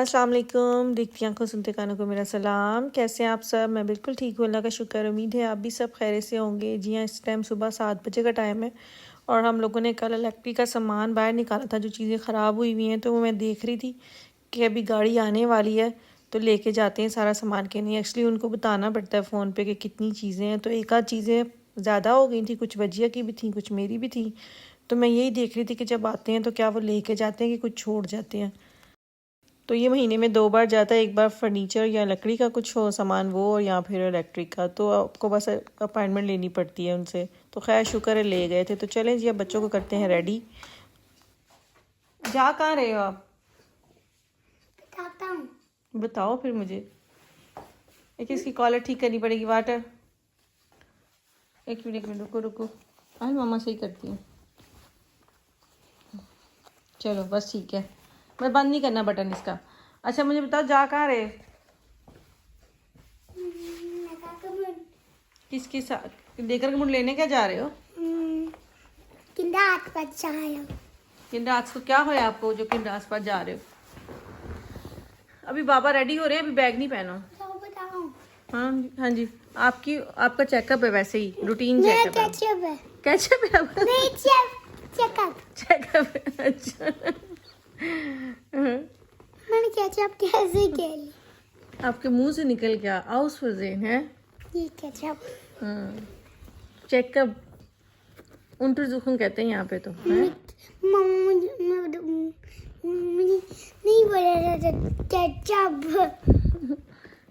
अस्सलाम वालेकुम। देखती आंखों सुनते कानों को मेरा सलाम। कैसे हैं आप सब? मैं बिल्कुल ठीक हूँ, अल्लाह का शुक्र। उम्मीद है आप भी सब खैर से होंगे। जी हाँ, इस टाइम सुबह 7 बजे का टाइम है और हम लोगों ने कल इलेक्ट्रिक का सामान बाहर निकाला था, जो चीज़ें ख़राब हुई हुई हैं। तो वो मैं देख रही थी कि अभी गाड़ी आने वाली है तो लेके जाते हैं सारा सामान। के नहीं, एक्चुअली उनको बताना पड़ता है फ़ोन पे कि कितनी चीज़ें हैं। तो एक आध चीज़ें ज़्यादा हो गई थी, कुछ वजिया की भी थी, कुछ मेरी भी थी। तो मैं यही देख रही थी कि जब आते हैं तो क्या वो लेके जाते हैं कि कुछ छोड़ जाते हैं। तो ये महीने में 2 बार जाता है, एक बार फर्नीचर या लकड़ी का कुछ हो सामान वो, और या फिर इलेक्ट्रिक का। तो आपको बस अपॉइंटमेंट लेनी पड़ती है उनसे। तो खैर शुक्र है ले गए थे। तो चलें जी, अब बच्चों को करते हैं रेडी। जा कहाँ रहे हो आप? बताता हूँ। बताओ फिर मुझे। एक इसकी कॉलर ठीक करनी पड़ेगी। वाटर, एक मिनट रुको रुको। आज मामा सही करती हूँ। चलो बस ठीक है, मैं बंद नहीं करना बटन इसका। अच्छा मुझे बताओ, जा कहाँ रहे? किसके साथ? लेकर के मुझे लेने क्या जा रहे हो? किंडर हाथ पर जाया। किंडर आज को क्या होया आपको जो किंडर आज पर जा रहे हो? अभी बाबा रेडी हो रहे हैं, अभी बैग नहीं पहनो। बताओ। हाँ हाँ जी, आपका चेकअप है, वैसे ही रूटीन मेरा चेकअप है। कैचअप है। कैचअप है आपका? नहीं, चेकअप। चेकअप है, अच्छा। मैंने कैचअप कैसे कह ली? आपके मुंह से निकल गया, आउस वज़न है। ये कैचअप। चेकअप उल्टू जुखम कहते हैं यहाँ पे तो है? मुझे नहीं बोला था कैचअप।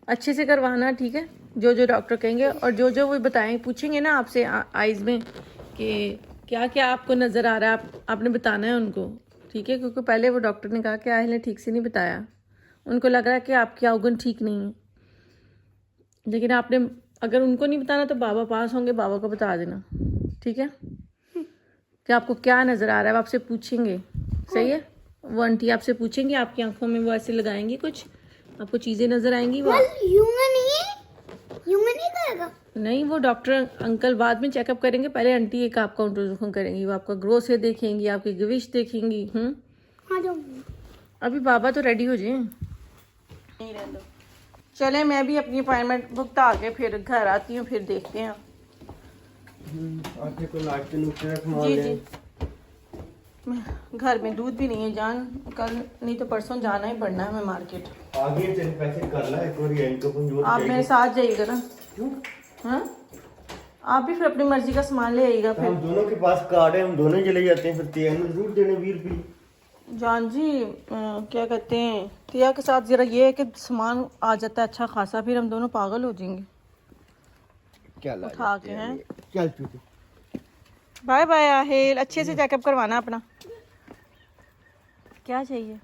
अच्छे से करवाना, ठीक है? जो जो डॉक्टर कहेंगे और जो जो वो बताएं, पूछेंगे ना आपसे आइज़ में कि क्या क्या आपको नज़र आ रहा है, आपने बताना है उनको, ठीक है? क्योंकि पहले वो डॉक्टर ने कहा कि आहिल ने ठीक से नहीं बताया, उनको लग रहा है कि आपकी औगन ठीक नहीं है। लेकिन आपने अगर उनको नहीं बताना तो बाबा पास होंगे, बाबा को बता देना, ठीक है? कि आपको क्या नज़र आ रहा है, वो आपसे पूछेंगे, सही है? वो आंटी आपसे पूछेंगे, आपकी आंखों में वो ऐसे लगाएंगी, कुछ आपको चीज़ें नज़र आएंगी। वो यूं नहीं करेगा। नहीं, वो डॉक्टर अंकल बाद में चेकअप करेंगे, पहले आंटी एक आपका अल्ट्रासाउंड करेंगी। वो आपका ग्रोथ से देखेंगी, आपकी ग्विश देखेंगी। हाँ जो अभी बाबा तो रेडी हो जाए, नहीं रह दो। चले, मैं भी अपनी अपॉइंटमेंट भुगता के फिर घर आती हूँ, फिर देखते हैं। जी जी, घर में दूध भी नहीं है जान, कल नहीं तो परसों जाना ही पड़ना है हमें मार्केट। आगे चल पैसे कर ला एक बार एंड को आप मेरे साथ जाइएगा ना? हाँ, आप भी फिर अपनी मर्जी का सामान ले आइएगा। फिर हम दोनों के पास कार्ड है, हम दोनों चले जाते हैं, फिर तिया ने जरूर देने 20 रुपये। जान जी, क्या कहते हैं, तिया के साथ ज़रा ये है कि सामान आ जाता है अच्छा खासा, फिर हम दोनों पागल हो जाएंगे क्या उठा के। हैं, चल चुके। बाय बाय आहेल, अच्छे से चेकअप करवाना अपना। क्या चाहिए?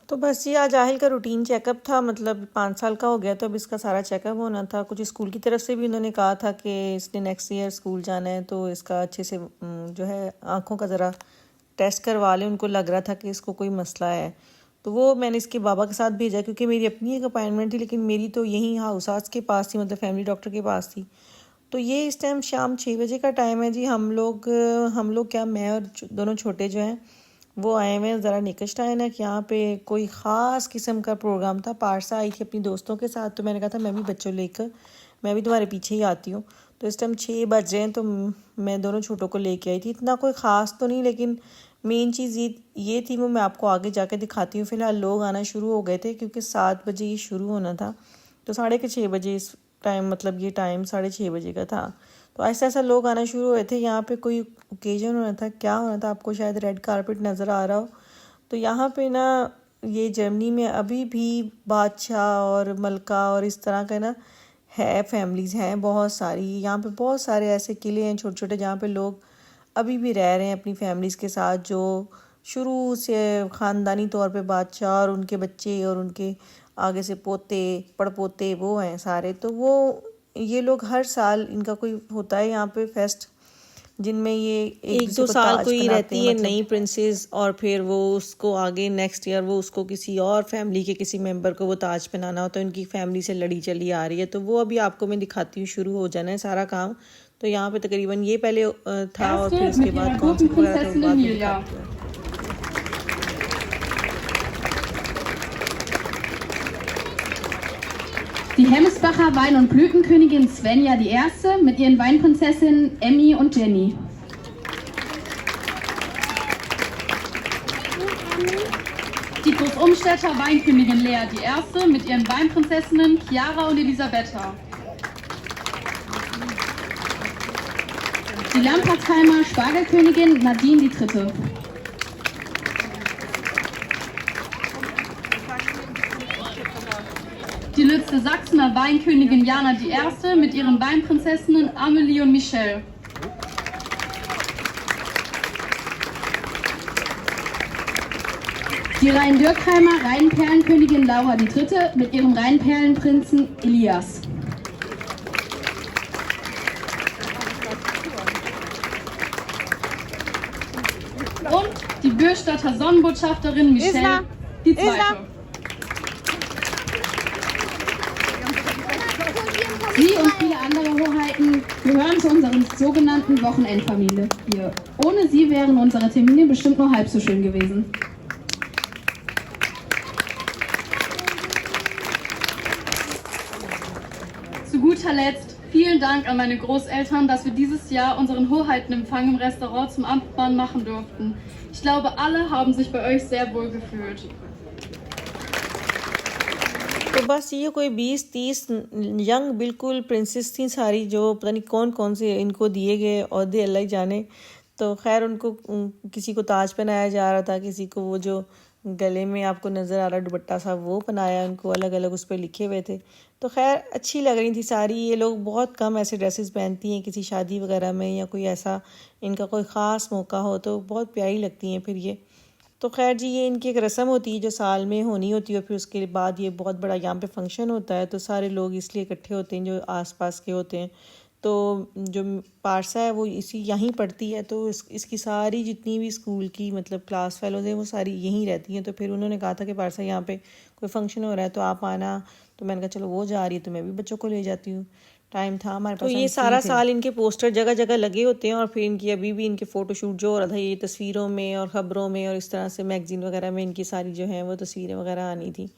तो बस ये आज आहिल का रूटीन चेकअप था। मतलब 5 साल का हो गया तो अब इसका सारा चेकअप होना था। कुछ स्कूल की तरफ से भी उन्होंने कहा था कि इसने नेक्स्ट ईयर स्कूल जाना है, तो इसका अच्छे से जो है आँखों का ज़रा टेस्ट करवा लें। उनको लग रहा था कि इसको कोई मसला है, तो वो मैंने इसके बाबा के साथ भेजा, क्योंकि मेरी अपनी एक अपॉइंटमेंट थी, लेकिन मेरी तो यहीं हाउस के पास थी, मतलब फैमिली डॉक्टर के पास थी। तो ये इस टाइम शाम 6 बजे का टाइम है जी। हम लोग क्या, मैं और दोनों छोटे जो हैं वो आए हुए हैं ज़रा निकस्ट आए ना कि यहाँ पे कोई ख़ास किस्म का प्रोग्राम था। पारसा आई थी अपनी दोस्तों के साथ, तो मैंने कहा था मैं भी बच्चों लेकर मैं भी तुम्हारे पीछे ही आती हूँ। तो इस टाइम 6 बज रहे हैं, तो मैं दोनों छोटों को लेके आई थी। इतना कोई ख़ास तो नहीं, लेकिन मेन चीज़ ये थी, वो मैं आपको आगे जाके दिखाती हूँ। फ़िलहाल लोग आना शुरू हो गए थे क्योंकि 7 बजे ये शुरू होना था, तो 6:30 बजे इस टाइम, मतलब ये टाइम 6:30 बजे का था। तो ऐसा ऐसा लोग आना शुरू हुए थे। यहाँ पे कोई ओकेजन होना था, क्या होना था, आपको शायद रेड कारपेट नज़र आ रहा हो। तो यहाँ पे ना, ये जर्मनी में अभी भी बादशाह और मलका और इस तरह का ना है, फैमिलीज़ हैं बहुत सारी। यहाँ पे बहुत सारे ऐसे किले हैं छोटे छोटे, जहाँ पे लोग अभी भी रह रहे हैं अपनी फैमिलीज़ के साथ, जो शुरू से ख़ानदानी तौर पे बादशाह और उनके बच्चे और उनके आगे से पोते पड़पोते वो हैं सारे। तो वो ये लोग हर साल इनका कोई होता है यहाँ पे फेस्ट, जिनमें ये 1-2 साल कोई रहती है नई प्रिंसेस, और फिर वो उसको आगे नेक्स्ट ईयर वो उसको किसी और फैमिली के किसी मेंबर को वो ताज पहनाना होता है। उनकी फैमिली से लड़ी चली आ रही है, तो वो अभी आपको मैं दिखाती हूँ। शुरू हो जाना है सारा काम। तो यहाँ पे तकरीबन ये पहले था, और फिर इसके बाद कॉन्सर्ट वगैरह था, बाद में दिखाती हूँ। Die Hemmesbacher Wein- und Blütenkönigin Svenja die Erste mit ihren Weinprinzessinnen Emmy und Jenny. Die Großumstädter Weinkönigin Lea die Erste mit ihren Weinprinzessinnen Chiara und Elisabetta. Die Lampertheimer Spargelkönigin Nadine die Dritte. Die Lütze Sachsener Weinkönigin Jana die Erste mit ihren Weinprinzessinnen Amelie und Michelle. Die Rhein-Dürkheimer Rheinperlenkönigin Laura die Dritte mit ihrem Rheinperlenprinzen Elias. Und die Bürstadter Sonnenbotschafterin Michelle die Zweite. Sie und viele andere Hoheiten gehören zu unserer sogenannten Wochenendfamilie hier. Ohne sie wären unsere Termine bestimmt nur halb so schön gewesen. Zu guter Letzt vielen Dank an meine Großeltern, dass wir dieses Jahr unseren Hoheitenempfang im Restaurant zum Amtmann machen durften. Ich glaube, alle haben sich bei euch sehr wohl gefühlt. तो बस ये कोई 20-30 young बिल्कुल princess थी सारी, जो पता नहीं कौन कौन से इनको दिए गए औहदे अल्लाह ही जाने। तो खैर उनको किसी को ताज पहनाया जा रहा था, किसी को वो जो गले में आपको नज़र आ रहा दुपट्टा सा वो पहनाया, उनको अलग अलग उस पर लिखे हुए थे। तो खैर अच्छी लग रही थी सारी। ये लोग बहुत कम ऐसे ड्रेसेस पहनती हैं किसी शादी वगैरह में, या कोई ऐसा इनका कोई ख़ास मौका हो तो बहुत प्यारी लगती हैं फिर ये। तो खैर जी, ये इनकी एक रस्म होती है जो साल में होनी होती है, फिर उसके बाद ये बहुत बड़ा यहाँ पे फंक्शन होता है। तो सारे लोग इसलिए इकट्ठे होते हैं जो आसपास के होते हैं। तो जो पारसा है वो इसी यहीं पढ़ती है, तो इसकी सारी जितनी भी स्कूल की मतलब क्लास फेलोज़ हैं वो सारी यहीं रहती हैं। तो फिर उन्होंने कहा था कि पारसा यहाँ पे कोई फंक्शन हो रहा है तो आप आना। तो मैंने कहा चलो वो जा रही है तो मैं भी बच्चों को ले जाती हूँ, टाइम था हमारे पास। तो ये सारा साल इनके पोस्टर जगह जगह लगे होते हैं, और फिर इनकी अभी भी इनके फ़ोटोशूट जो हो रहा था ये तस्वीरों में और ख़बरों में और इस तरह से मैगज़ीन वगैरह में इनकी सारी जो हैं वो तस्वीरें वगैरह आनी थी।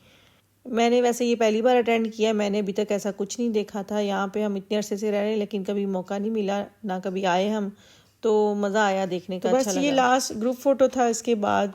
मैंने वैसे ये पहली बार अटेंड किया, मैंने अभी तक ऐसा कुछ नहीं देखा था। यहाँ पे हम इतने अरसे से रह रहे हैं लेकिन कभी मौका नहीं मिला, ना कभी आए हम, तो मज़ा आया देखने का। तो बस ये लास्ट ग्रुप फ़ोटो था। इसके बाद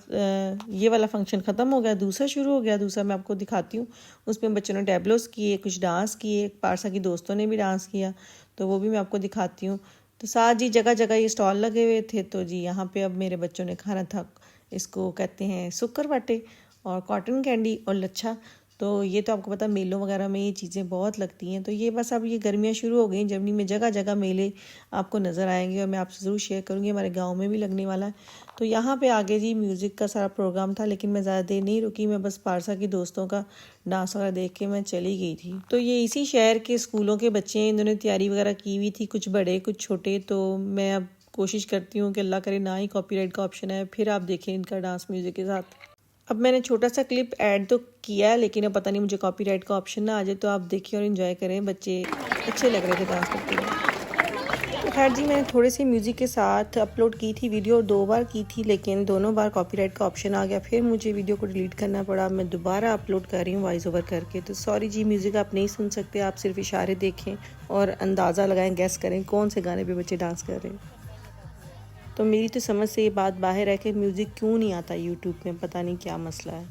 ये वाला फंक्शन ख़त्म हो गया, दूसरा शुरू हो गया। दूसरा मैं आपको दिखाती हूँ। उसमें बच्चों ने टैबलोस किए, कुछ डांस किए, पारसा की दोस्तों ने भी डांस किया, तो वो भी मैं आपको दिखाती हूँ। तो साथ जी जगह जगह ये स्टॉल लगे हुए थे। तो जी यहाँ पे अब मेरे बच्चों ने खाना था, इसको कहते हैं सुक्कर बाटे और कॉटन कैंडी और लच्छा। तो ये तो आपको पता मेलों वगैरह में ये चीज़ें बहुत लगती हैं। तो ये बस अब ये गर्मियाँ शुरू हो गई, जर्मनी में जगह जगह मेले आपको नज़र आएंगे और मैं आपसे ज़रूर शेयर करूँगी। हमारे गांव में भी लगने वाला है। तो यहाँ पे आगे जी म्यूज़िक का सारा प्रोग्राम था, लेकिन मैं ज़्यादा देर नहीं रुकी। मैं बस पारसा की दोस्तों का डांस वगैरह देख के मैं चली गई थी। तो ये इसी शहर के स्कूलों के बच्चे हैं, इन्होंने तैयारी वगैरह की हुई थी, कुछ बड़े कुछ छोटे। तो मैं अब कोशिश करती हूँ कि अल्लाह करे ना ही कॉपीराइट का ऑप्शन है, फिर आप देखें इनका डांस म्यूज़िक के साथ। अब मैंने छोटा सा क्लिप ऐड तो किया है, लेकिन अब पता नहीं मुझे कॉपीराइट का ऑप्शन ना आ जाए। तो आप देखिए और इन्जॉय करें। बच्चे अच्छे लग रहे थे डांस करते हुए। तो खैर जी, मैंने थोड़े से म्यूज़िक के साथ अपलोड की थी वीडियो, 2 बार की थी, लेकिन दोनों बार कॉपीराइट का ऑप्शन आ गया। फिर मुझे वीडियो को डिलीट करना पड़ा। मैं दोबारा अपलोड कर रही हूँ वॉइस ओवर करके। तो सॉरी जी, म्यूज़िक आप नहीं सुन सकते, आप सिर्फ इशारे देखें और अंदाज़ा लगाएं, गैस करें कौन से गाने पे बच्चे डांस कर रहे हैं। तो मेरी तो समझ से ये बात बाहर है कि म्यूज़िक क्यों नहीं आता यूट्यूब में, पता नहीं क्या मसला है।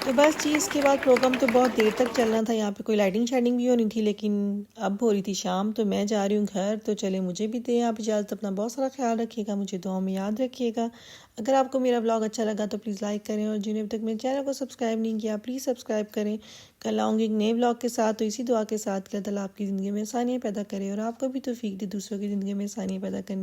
तो बस जी, इसके बाद प्रोग्राम तो बहुत देर तक चलना था। यहाँ पे कोई लाइटिंग शाइटिंग भी होनी थी, लेकिन अब हो रही थी शाम। तो मैं जा रही हूँ घर। तो चले मुझे भी दें आप इजाज़त। अपना बहुत सारा ख्याल रखिएगा, मुझे दुआ में याद रखिएगा। अगर आपको मेरा ब्लॉग अच्छा लगा तो प्लीज़ लाइक करें, और जिन्हें अभी तक मेरे चैनल को सब्सक्राइब नहीं किया प्लीज़ सब्सक्राइब करें। कल आऊँगी एक नए ब्लॉग के साथ। तो इसी दुआ के साथ कि अल्लाह ताला आपकी ज़िंदगी में आसानियाँ पैदा करे और आपको भी तौफीक दे दूसरों की ज़िंदगी में आसानियाँ पैदा करने।